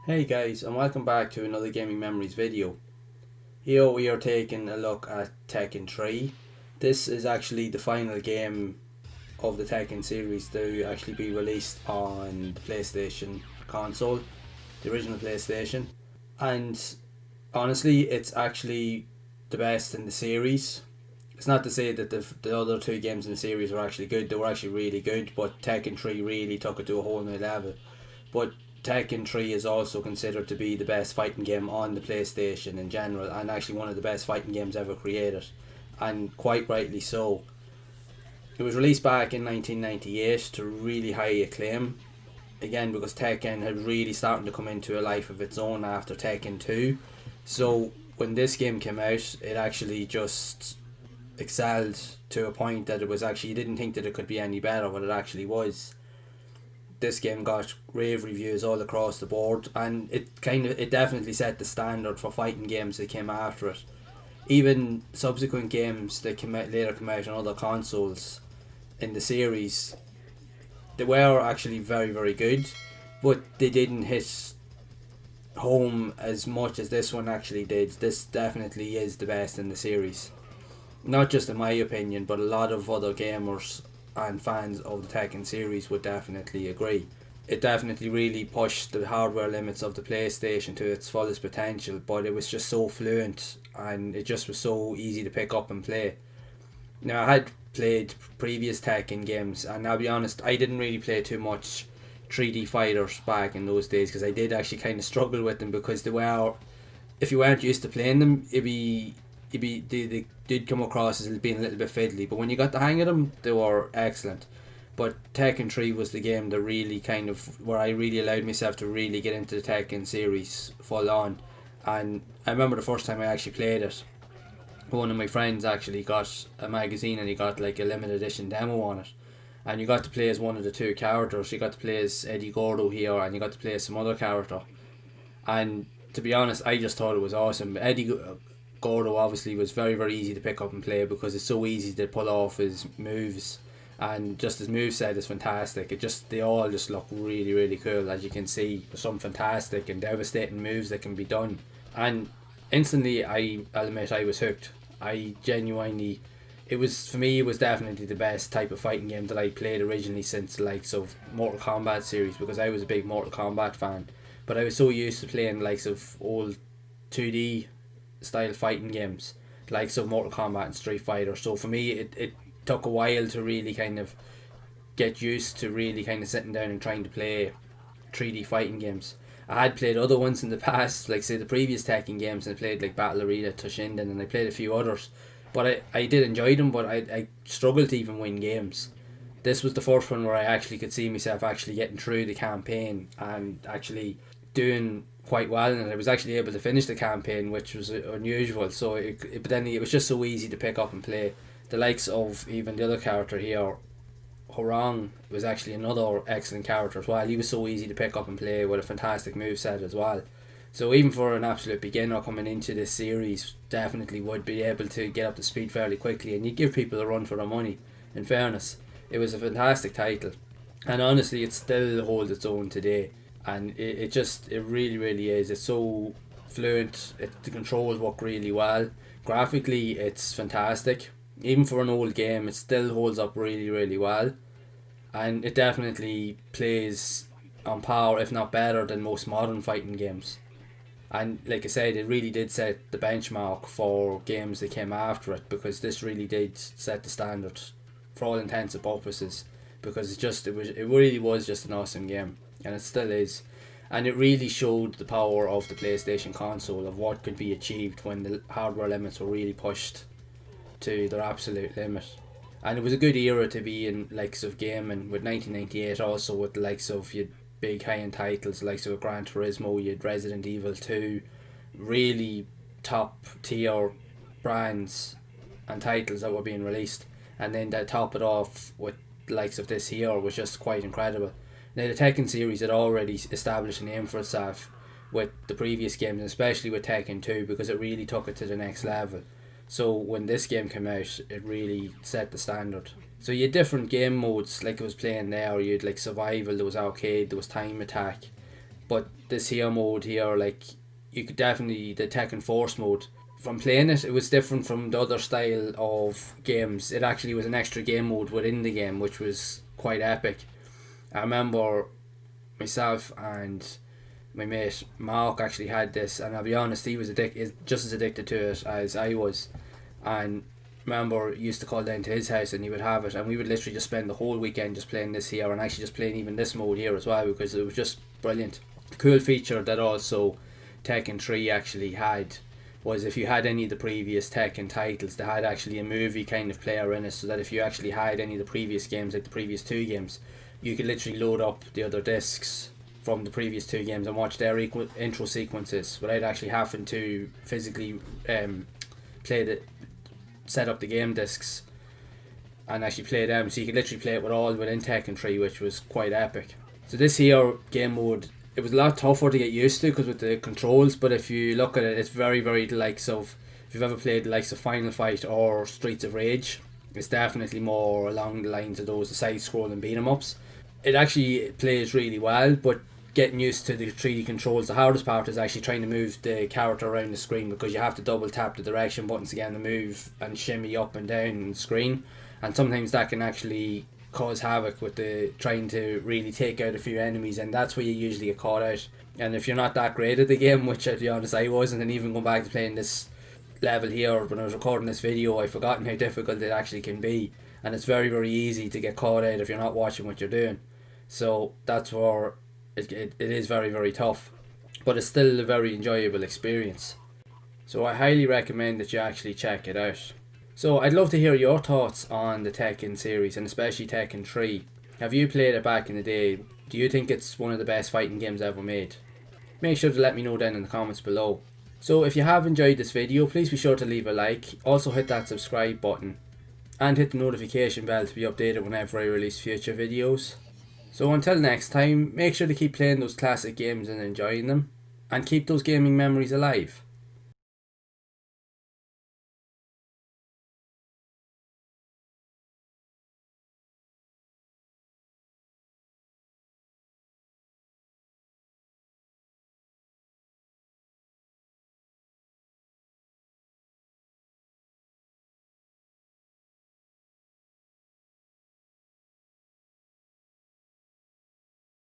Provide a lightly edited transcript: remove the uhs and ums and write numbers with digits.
Hey guys, and welcome back to another Gaming Memories video. Here we are taking a look at Tekken 3. This is actually the final game of the Tekken series to actually be released on the PlayStation console, the original PlayStation. And honestly, it's actually the best in the series. It's not to say that the other two games in the series were actually good, they were actually really good, but Tekken 3 really took it to a whole new level. But Tekken 3 is also considered to be the best fighting game on the PlayStation in general, and actually one of the best fighting games ever created, and quite rightly so. It was released back in 1998 to really high acclaim, again because Tekken had really started to come into a life of its own after Tekken 2. So when this game came out, it actually just excelled to a point that it was actually, you didn't think that it could be any better, but it actually was. This game got rave reviews all across the board, and it definitely set the standard for fighting games that came after it. Even subsequent games that later came out on other consoles in the series, they were actually very very good, but they didn't hit home as much as this one actually did. This definitely is the best in the series, not just in my opinion, but a lot of other gamers and fans of the Tekken series would definitely agree. It definitely really pushed the hardware limits of the PlayStation to its fullest potential, but it was just so fluent and it just was so easy to pick up and play. Now, I had played previous Tekken games, and I'll be honest, I didn't really play too much 3D fighters back in those days because I did actually kind of struggle with them because they were, if you weren't used to playing them, they did come across as being a little bit fiddly, but when you got the hang of them, they were excellent. But Tekken 3 was the game that really kind of, where I really allowed myself to really get into the Tekken series full on. And I remember the first time I actually played it, one of my friends actually got a magazine and he got like a limited edition demo on it. And you got to play as one of the two characters. You got to play as Eddie Gordo here, and you got to play as some other character. And to be honest, I just thought it was awesome. Eddie Gordo obviously was very very easy to pick up and play because it's so easy to pull off his moves, and just his moveset is fantastic. They all just look really really cool. As you can see, there's some fantastic and devastating moves that can be done, and instantly I'll admit I was hooked. I genuinely, it was, for me, it was definitely the best type of fighting game that I played originally since the likes of Mortal Kombat series, because I was a big Mortal Kombat fan, but I was so used to playing likes of old 2D style fighting games, likes of Mortal Kombat and Street Fighter. So for me, it took a while to really kind of get used to really kind of sitting down and trying to play 3D fighting games. I had played other ones in the past, like say the previous Tekken games, and I played like Battle Arena, Toshinden, and I played a few others. But I did enjoy them, but I struggled to even win games. This was the first one where I actually could see myself actually getting through the campaign and actually doing quite well, and I was actually able to finish the campaign, which was unusual. So but then it was just so easy to pick up and play. The likes of even the other character here, Horong, was actually another excellent character as well. He was so easy to pick up and play with a fantastic moveset as well. So even for an absolute beginner coming into this series, definitely would be able to get up to speed fairly quickly, and you'd give people a run for their money. In fairness, it was a fantastic title, and honestly it still holds its own today. And it really really is. It's so fluent, the controls work really well. Graphically it's fantastic. Even for an old game, it still holds up really really well, and it definitely plays on par, if not better, than most modern fighting games. And like I said, it really did set the benchmark for games that came after it, because this really did set the standard for all intents and purposes, because it really was just an awesome game, and it still is. And it really showed the power of the PlayStation console, of what could be achieved when the hardware limits were really pushed to their absolute limit. And it was a good era to be in likes of gaming, with 1998 also, with the likes of your big high end titles likes of Gran Turismo, you had Resident Evil 2, really top tier brands and titles that were being released, and then to top it off with the likes of this here was just quite incredible. Now the Tekken series had already established a name for itself with the previous games, and especially with Tekken 2, because it really took it to the next level. So when this game came out, it really set the standard. So you had different game modes, like I was playing there. You had like survival, there was arcade, there was time attack, But this here mode here, like, you could definitely, the Tekken Force mode, from playing it, it was different from the other style of games. It actually was an extra game mode within the game, which was quite epic. I remember myself and my mate Mark actually had this, and I'll be honest, he was just as addicted to it as I was. And remember, used to call down to his house and he would have it, and we would literally just spend the whole weekend just playing this here, and actually just playing even this mode here as well, because it was just brilliant. The cool feature that also Tekken 3 actually had was, if you had any of the previous Tekken titles, they had actually a movie kind of player in it, so that if you actually had any of the previous games, like the previous two games, you could literally load up the other discs from the previous two games and watch their intro sequences without actually having to physically set up the game discs and actually play them. So you could literally play it with all within Tekken 3, which was quite epic. So this here game mode, it was a lot tougher to get used to because with the controls, but if you look at it, it's very, very the likes of, if you've ever played the likes of Final Fight or Streets of Rage, it's definitely more along the lines of those, the side-scrolling beat-em-ups. It actually plays really well, but getting used to the 3D controls, the hardest part is actually trying to move the character around the screen, because you have to double tap the direction buttons again to move and shimmy up and down the screen, and sometimes that can actually cause havoc with the trying to really take out a few enemies, and that's where you usually get caught out. And if you're not that great at the game, which to be honest I wasn't, and even going back to playing this level here when I was recording this video, I've forgotten how difficult it actually can be, and it's very, very easy to get caught out if you're not watching what you're doing. So that's where it is very, very tough, but it's still a very enjoyable experience. So I highly recommend that you actually check it out. So I'd love to hear your thoughts on the Tekken series, and especially Tekken 3. Have you played it back in the day? Do you think it's one of the best fighting games ever made? Make sure to let me know down in the comments below. So if you have enjoyed this video, please be sure to leave a like. Also hit that subscribe button and hit the notification bell to be updated whenever I release future videos. So until next time, make sure to keep playing those classic games and enjoying them, and keep those gaming memories alive.